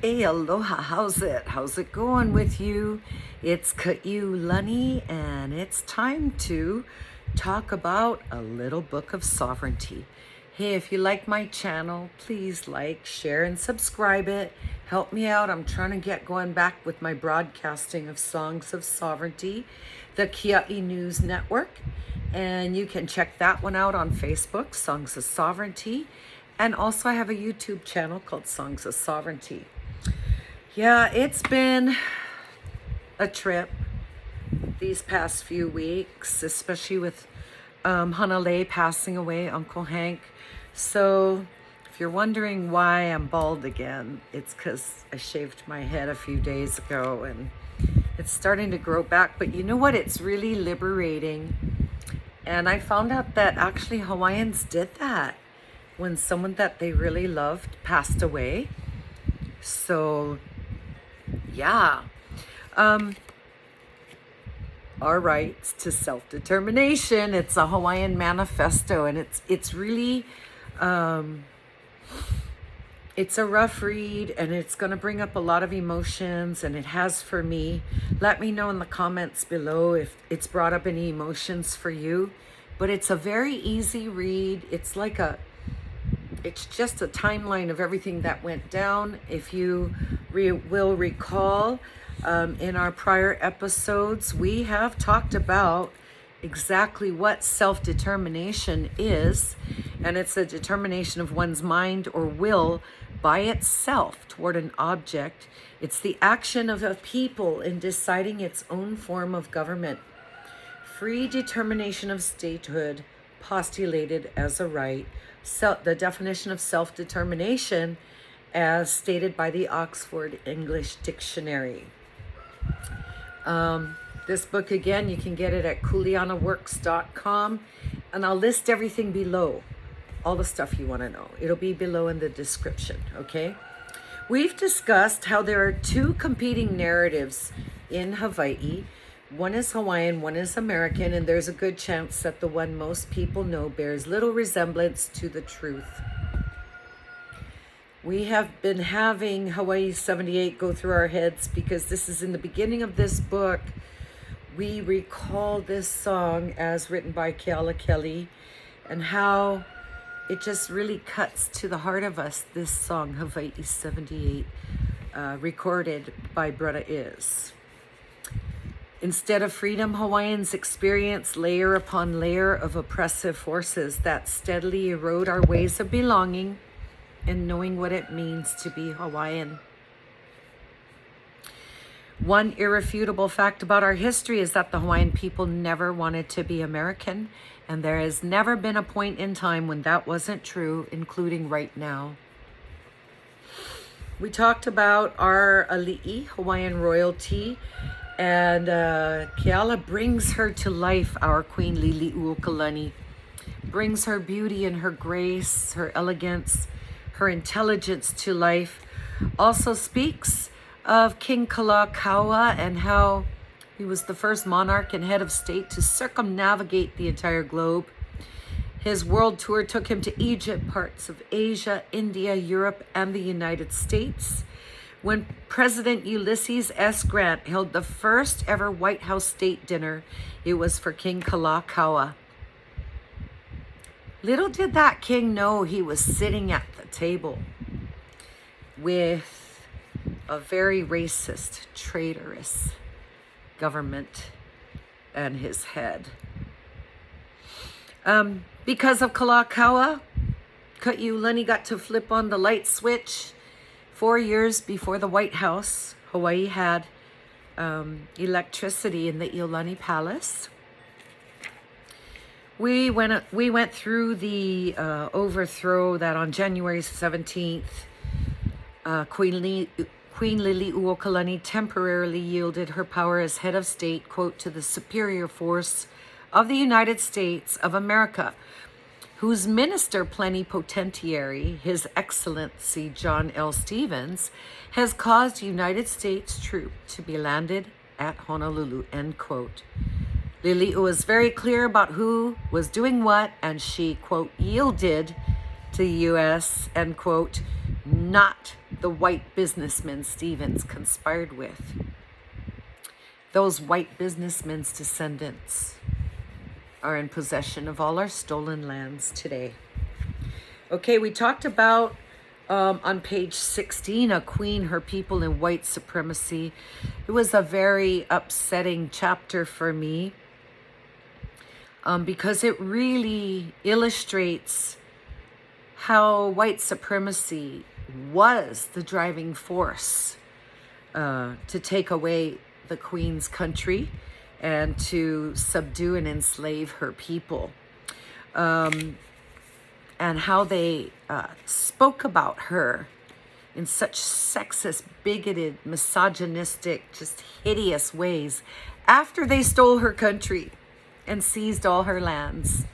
Hey, aloha, how's it? How's it going with you? It's Ka'Iulani, and it's time to talk about a little book of sovereignty. Hey, if you like my channel, please like, share, and subscribe it. Help me out. I'm trying to get going back with my broadcasting of Songs of Sovereignty, the Kia'i News Network. And you can check that one out on Facebook, Songs of Sovereignty. And also I have a YouTube channel called Songs of Sovereignty. Yeah, it's been a trip these past few weeks, especially with Hanalei passing away, Uncle Hank. So if you're wondering why I'm bald again, it's because I shaved my head a few days ago and it's starting to grow back. But you know what? It's really liberating. And I found out that actually Hawaiians did that when someone that they really loved passed away. So yeah. Our rights to self-determination. It's a Hawaiian manifesto, and it's really it's a rough read, and it's going to bring up a lot of emotions, and it has for me. Let me know in the comments below if it's brought up any emotions for you. But it's a very easy read. It's just a timeline of everything that went down. If you will recall, in our prior episodes, we have talked about exactly what self-determination is, and it's a determination of one's mind or will by itself toward an object. It's the action of a people in deciding its own form of government. Free determination of statehood postulated as a right. The definition of self-determination as stated by the Oxford English Dictionary. This book, again, you can get it at kuleanaworks.com, and I'll list everything below, all the stuff you want to know. It'll be below in the description, okay? We've discussed how there are two competing narratives in Hawaii. One is Hawaiian, one is American, and there's a good chance that the one most people know bears little resemblance to the truth. We have been having Hawaii 78 go through our heads because this is in the beginning of this book. We recall this song as written by Keala Kelly and how it just really cuts to the heart of us, this song, Hawaii 78, recorded by Brother Is. Instead of freedom, Hawaiians experience layer upon layer of oppressive forces that steadily erode our ways of belonging and knowing what it means to be Hawaiian. One irrefutable fact about our history is that the Hawaiian people never wanted to be American, and there has never been a point in time when that wasn't true, including right now. We talked about our ali'i, Hawaiian royalty, and Keala brings her to life, our Queen Liliuokalani, brings her beauty and her grace, her elegance, her intelligence to life. Also speaks of King Kalakaua and how he was the first monarch and head of state to circumnavigate the entire globe. His world tour took him to Egypt, parts of Asia, India, Europe, and the United States. When President Ulysses S. Grant held the first ever White House state dinner, it was for King Kalakaua. Little did that king know he was sitting at the table with a very racist, traitorous government and his head. Because of Kalakaua, Ka'Iulani got to flip on the light switch. 4 years before the White House, Hawaii had electricity in the Iolani Palace. We went through the overthrow that on January 17th, Queen Liliuokalani temporarily yielded her power as head of state, quote, to the superior force of the United States of America, whose minister plenipotentiary, His Excellency John L. Stevens, has caused United States troops to be landed at Honolulu, end quote. Lili'u was very clear about who was doing what, and she, quote, yielded to the U.S., end quote, not the white businessmen Stevens conspired with. Those white businessmen's descendants are in possession of all our stolen lands today. Okay, we talked about on page 16, a queen, her people, and white supremacy. It was a very upsetting chapter for me because it really illustrates how white supremacy was the driving force to take away the queen's country and to subdue and enslave her people. And how they spoke about her in such sexist, bigoted, misogynistic, just hideous ways after they stole her country and seized all her lands.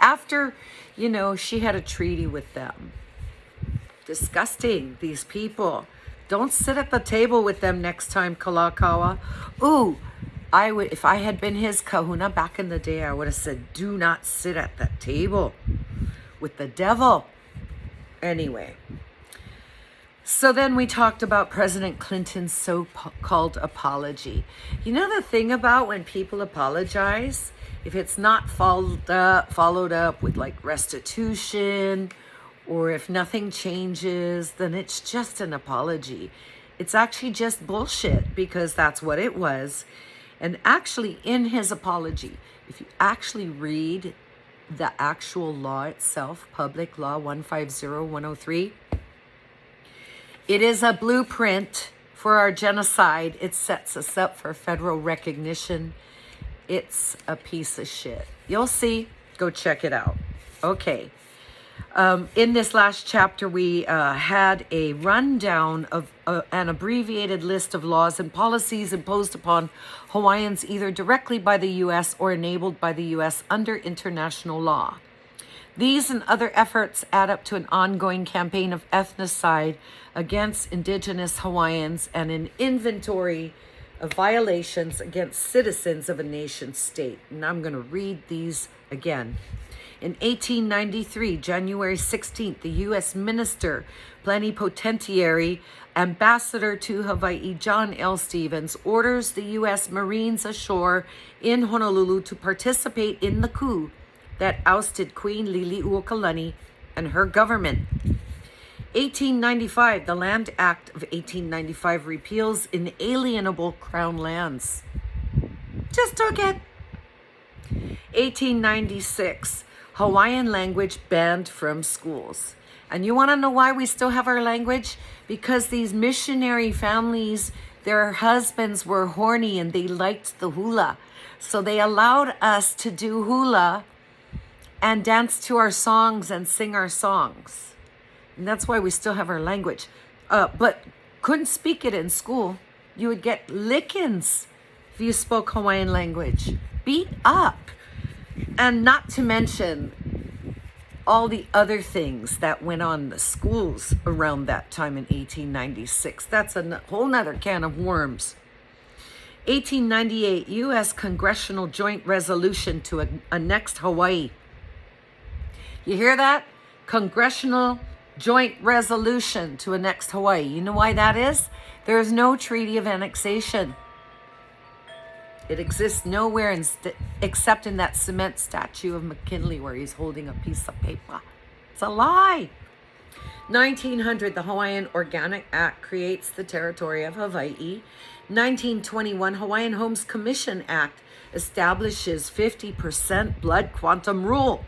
After, she had a treaty with them. Disgusting, these people. Don't sit at the table with them next time, Kalakaua. Ooh, if I had been his kahuna back in the day, I would have said, do not sit at that table with the devil. Anyway, so then we talked about President Clinton's so-called apology. You know the thing about when people apologize, if it's not followed up with like restitution, or if nothing changes, then it's just an apology. It's actually just bullshit, because that's what it was. And actually, in his apology, if you actually read the actual law itself, Public Law 150103, it is a blueprint for our genocide. It sets us up for federal recognition. It's a piece of shit. You'll see. Go check it out. Okay. In this last chapter, we had a rundown of an abbreviated list of laws and policies imposed upon Hawaiians either directly by the U.S. or enabled by the U.S. under international law. These and other efforts add up to an ongoing campaign of ethnocide against Indigenous Hawaiians and an inventory of violations against citizens of a nation state. And I'm going to read these again. In 1893, January 16th, the U.S. Minister, Plenipotentiary, Ambassador to Hawaii, John L. Stevens, orders the U.S. Marines ashore in Honolulu to participate in the coup that ousted Queen Liliuokalani and her government. 1895, the Land Act of 1895 repeals inalienable crown lands. Just took it. 1896, Hawaiian language banned from schools. And you want to know why we still have our language? Because these missionary families, their husbands were horny and they liked the hula. So they allowed us to do hula and dance to our songs and sing our songs. And that's why we still have our language. But couldn't speak it in school. You would get lickings if you spoke Hawaiian language. Beat up. And not to mention all the other things that went on in the schools around that time in 1896. That's a whole nother can of worms. 1898, U.S. Congressional Joint Resolution to annex Hawaii. You hear that? Congressional Joint Resolution to annex Hawaii. You know why that is? There is no treaty of annexation. It exists nowhere except in that cement statue of McKinley where he's holding a piece of paper. It's a lie. 1900, the Hawaiian Organic Act creates the territory of Hawaii. 1921, Hawaiian Homes Commission Act establishes 50% blood quantum rule.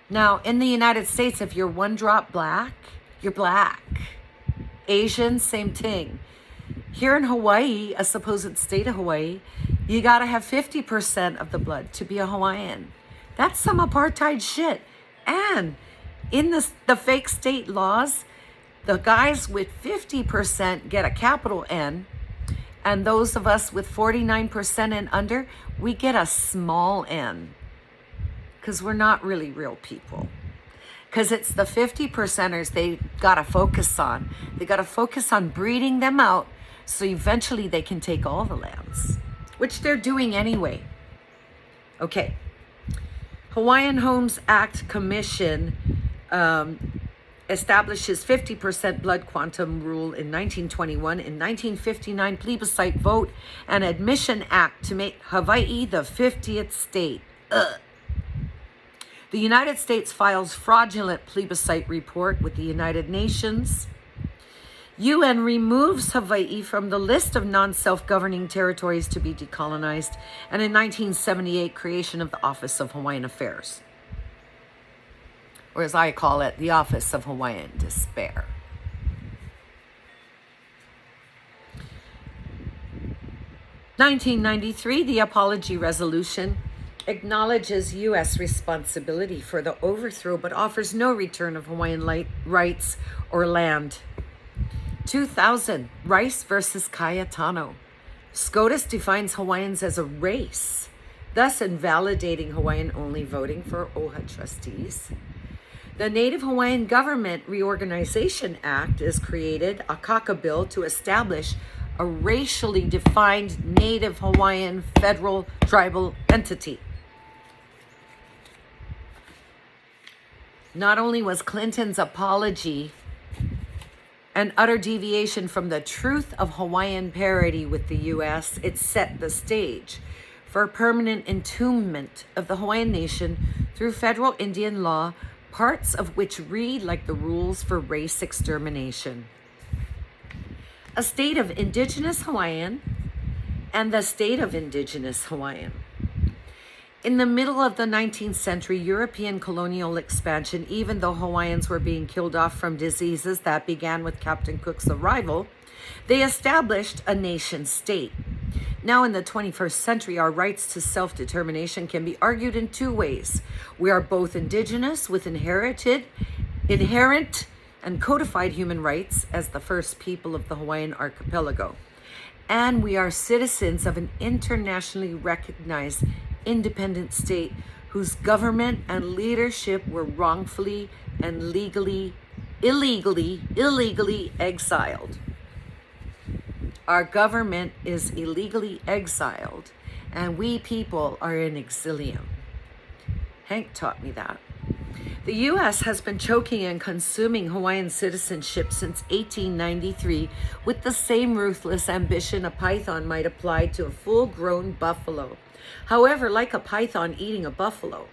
Now, in the United States, if you're one drop black, you're black. Asian, same thing. Here in Hawaii, a supposed state of Hawaii, you got to have 50% of the blood to be a Hawaiian. That's some apartheid shit. And in the fake state laws, the guys with 50% get a capital N, and those of us with 49% and under, we get a small n, because we're not really real people. Because it's the 50%ers they got to focus on. They got to focus on breeding them out so eventually they can take all the lands, which they're doing anyway. Okay. Hawaiian Homes Act Commission establishes 50% blood quantum rule in 1921, in 1959 plebiscite vote and admission act to make Hawaii the 50th state. Ugh. The United States files fraudulent plebiscite report with the United Nations. UN removes Hawaii from the list of non-self-governing territories to be decolonized, and in 1978 creation of the Office of Hawaiian Affairs, or as I call it, the Office of Hawaiian Despair. (1993) The Apology Resolution acknowledges U.S. responsibility for the overthrow but offers no return of Hawaiian rights or land. 2000, Rice versus Cayetano. SCOTUS defines Hawaiians as a race, thus invalidating Hawaiian-only voting for OHA trustees. The Native Hawaiian Government Reorganization Act is created, a Kaka bill, to establish a racially defined Native Hawaiian federal tribal entity. Not only was Clinton's apology an utter deviation from the truth of Hawaiian parity with the U.S., it set the stage for permanent entombment of the Hawaiian nation through federal Indian law, parts of which read like the rules for race extermination. A state of Indigenous Hawaiian and the state of Indigenous Hawaiian. In the middle of the 19th century, European colonial expansion, even though Hawaiians were being killed off from diseases that began with Captain Cook's arrival, they established a nation state. Now in the 21st century, our rights to self-determination can be argued in two ways. We are both indigenous with inherent and codified human rights as the first people of the Hawaiian archipelago. And we are citizens of an internationally recognized independent state whose government and leadership were wrongfully and illegally exiled. Our government is illegally exiled, and we people are in exilium. Hank taught me that. The U.S. has been choking and consuming Hawaiian citizenship since 1893 with the same ruthless ambition a python might apply to a full-grown buffalo. However, like a python eating a buffalo,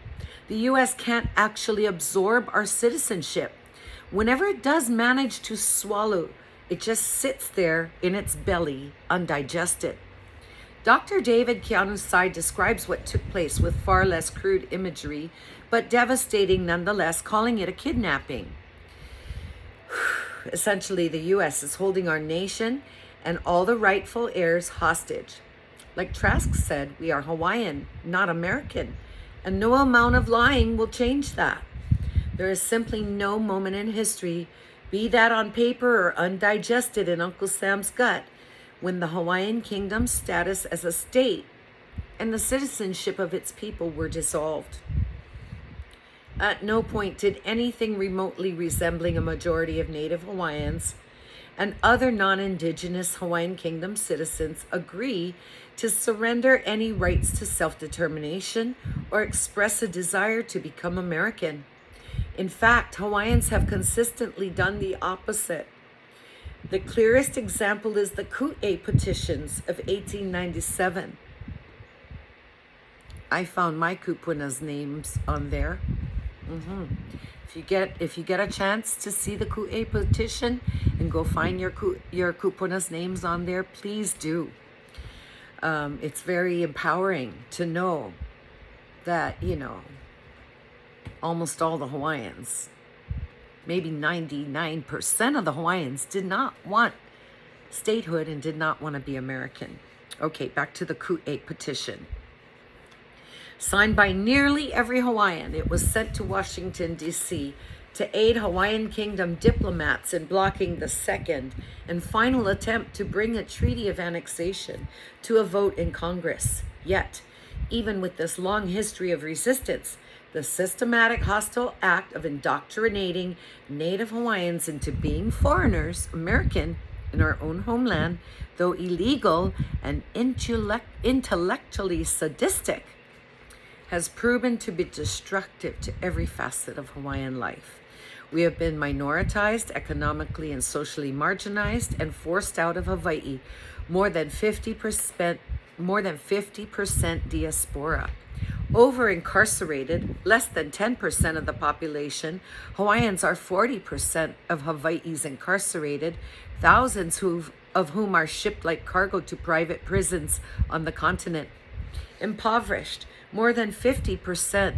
the U.S. can't actually absorb our citizenship. Whenever it does manage to swallow, it just sits there in its belly, undigested. Dr. David Keanu-Sai describes what took place with far less crude imagery, but devastating nonetheless, calling it a kidnapping. Essentially, the U.S. is holding our nation and all the rightful heirs hostage. Like Trask said, we are Hawaiian, not American, and no amount of lying will change that. There is simply no moment in history, be that on paper or undigested in Uncle Sam's gut, when the Hawaiian kingdom's status as a state and the citizenship of its people were dissolved. At no point did anything remotely resembling a majority of Native Hawaiians and other non-Indigenous Hawaiian Kingdom citizens agree to surrender any rights to self-determination or express a desire to become American. In fact, Hawaiians have consistently done the opposite. The clearest example is the Ku'e petitions of 1897. I found my kupuna's names on there. If you get a chance to see the Ku'e petition and go find your kupuna's names on there, please do. It's very empowering to know that, almost all the Hawaiians, maybe 99% of the Hawaiians, did not want statehood and did not want to be American. Okay, back to the Ku'e petition. Signed by nearly every Hawaiian, it was sent to Washington, D.C. to aid Hawaiian Kingdom diplomats in blocking the second and final attempt to bring a treaty of annexation to a vote in Congress. Yet, even with this long history of resistance, the systematic hostile act of indoctrinating Native Hawaiians into being foreigners, American, in our own homeland, though illegal and intellectually sadistic, has proven to be destructive to every facet of Hawaiian life. We have been minoritized, economically and socially marginalized, and forced out of Hawaii. More than 50% diaspora. Over incarcerated, less than 10% of the population. Hawaiians are 40% of Hawaii's incarcerated, thousands of whom are shipped like cargo to private prisons on the continent. Impoverished, more than 50%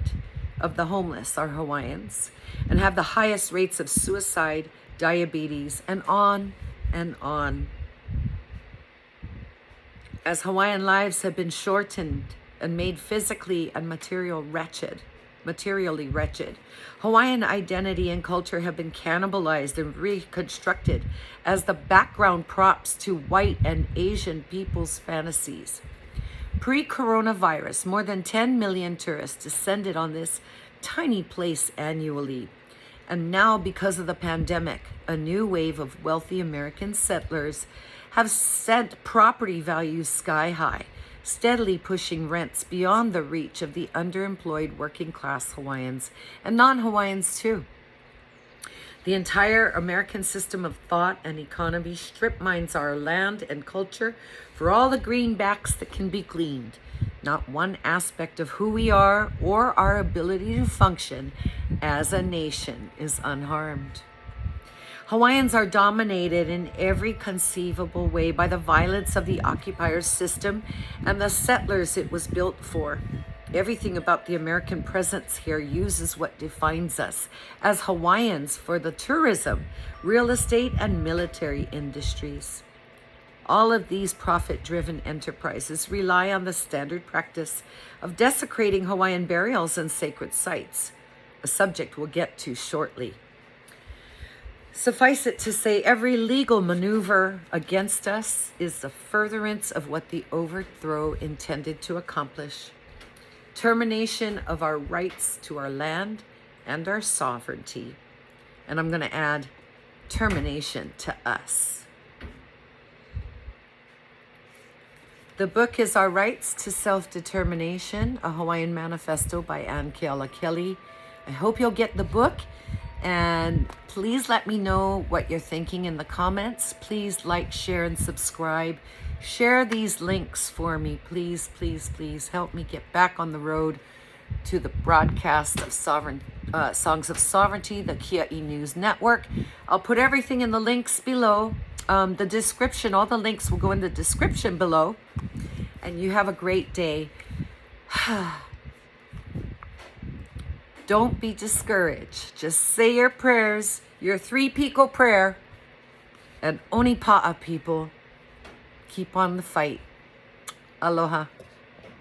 of the homeless are Hawaiians and have the highest rates of suicide, diabetes, and on and on. As Hawaiian lives have been shortened and made physically and materially wretched, Hawaiian identity and culture have been cannibalized and reconstructed as the background props to white and Asian people's fantasies. Pre-coronavirus, more than 10 million tourists descended on this tiny place annually. And now, because of the pandemic, a new wave of wealthy American settlers have sent property values sky high, steadily pushing rents beyond the reach of the underemployed working class Hawaiians and non-Hawaiians too. The entire American system of thought and economy strip mines our land and culture for all the greenbacks that can be gleaned. Not one aspect of who we are or our ability to function as a nation is unharmed. Hawaiians are dominated in every conceivable way by the violence of the occupier's system and the settlers it was built for. Everything about the American presence here uses what defines us as Hawaiians for the tourism, real estate, and military industries. All of these profit-driven enterprises rely on the standard practice of desecrating Hawaiian burials and sacred sites, a subject we'll get to shortly. Suffice it to say, every legal maneuver against us is the furtherance of what the overthrow intended to accomplish. Termination of our rights to our land and our sovereignty. And I'm going to add termination to us. The book is Our Rights to Self-Determination, a Hawaiian Manifesto by Ann Keala Kelly. I hope you'll get the book. And please let me know what you're thinking in the comments. Please like, share, and subscribe. Share these links for me. Please, please, please help me get back on the road to the broadcast of Songs of Sovereignty, the Kia'i News Network. I'll put everything in the links below. The description, all the links will go in the description below. And you have a great day. Don't be discouraged. Just say your prayers, your 3 Piko prayer, and Onipa'a people. Keep on the fight. Aloha.